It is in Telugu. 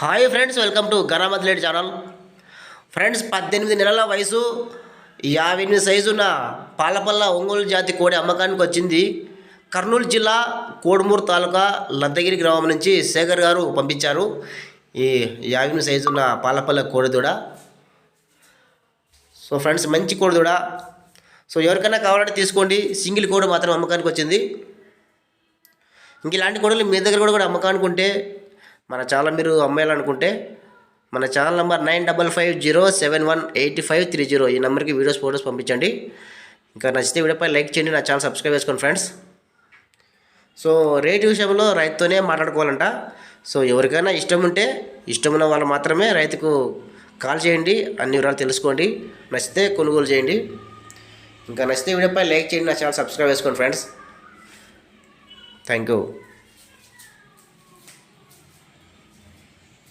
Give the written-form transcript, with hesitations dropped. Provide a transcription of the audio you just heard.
హాయ్ ఫ్రెండ్స్, వెల్కమ్ టు గణమతిలేటి ఛానల్. ఫ్రెండ్స్, 18 నెలల వయసు 58 సైజు ఉన్న పాలపల్ల ఒంగోలు జాతి కోడి అమ్మకానికి వచ్చింది. కర్నూలు జిల్లా కోడుమూరు తాలూకా లద్దగిరి గ్రామం నుంచి శేఖర్ గారు పంపించారు. ఈ 58 సైజు ఉన్న పాలపల్ల కోడిదూడ. సో ఫ్రెండ్స్, మంచి కోడిదూడ. సో ఎవరికైనా కావాలంటే తీసుకోండి. సింగిల్ కోడి మాత్రం అమ్మకానికి వచ్చింది. ఇంక ఇలాంటి కోడలు మీ దగ్గర కూడా అమ్మకానికి ఉంటే, మన ఛానల్ మీరు అమ్మేయాలనుకుంటే మన ఛానల్ నెంబర్ 9550718530 ఈ నెంబర్కి వీడియోస్ ఫోటోస్ పంపించండి. ఇంకా నచ్చితే వీడియోపై లైక్ చేయండి, నా ఛానల్ సబ్స్క్రైబ్ చేసుకోండి ఫ్రెండ్స్. సో రేటు విషయంలో రైతుతోనే మాట్లాడుకోవాలంట. సో ఎవరికైనా ఇష్టం ఉంటే, ఇష్టమున్న వాళ్ళు మాత్రమే రైతుకు కాల్ చేయండి, అన్ని వివరాలు తెలుసుకోండి, నచ్చితే కొనుగోలు చేయండి. ఇంకా నచ్చితే వీడియోపై లైక్ చేయండి, నా ఛానల్ సబ్స్క్రైబ్ చేసుకోండి ఫ్రెండ్స్. Thank you.